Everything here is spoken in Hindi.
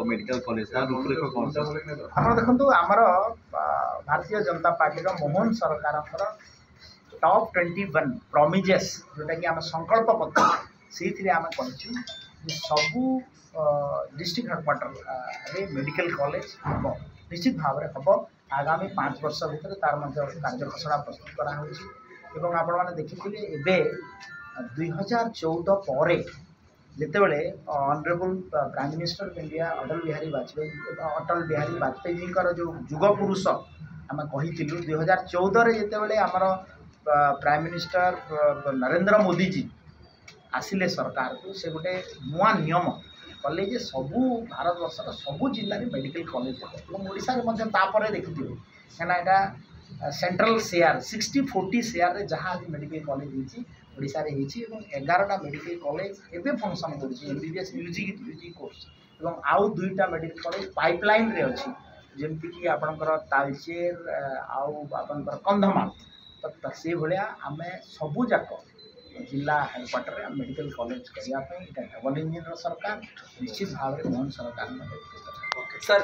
मेडिकल कॉलेज रूपरेख कौन आप देखो आमर भारतीय जनता पार्टी मोहन सरकार टॉप 21 प्रॉमिजेस जोटा कि आम संकल्प पत्र से आम करूँ सबू डिस्ट्रिक्ट हेडक्वार्टर मेडिकल कॉलेज हम निश्चित भाव में हम आगामी 5 वर्ष भितर तार कार्यखसड़ा प्रस्तुत कराई आपण मैंने देखिए एवं 2014 पर जितेबले honourable prime minister of India Atal Bihari Vajpayee ji जो युग पुरुष आम कही 2014 जितेबले आमर प्राइम मिनिस्टर नरेंद्र मोदी जी आसिले सरकार को से गोटे नुआ नियम कले जे सबू भारत वर्षर सबू जिले में मेडिकल कॉलेज और देखिए क्या यहाँ सेंट्रल शेयर 60-40 शेयर जहाँ भी मेडिकल कॉलेज ओडिशा रे 11टा मेडिकल कॉलेज एवं फंक्शन करबीबीएस यूजी कोर्स और आउ 2टा मेडिकल कॉलेज पाइपलाइन रे अच्छी जमीक आपणकर तालचेर आउ आपणकर कंधमाल तो से भाया आम सबूक जिला हेडक्वार्टर में मेडिकल कॉलेज करने डबल इंजिन सरकार निश्चित भाव में मोहन सरकार सर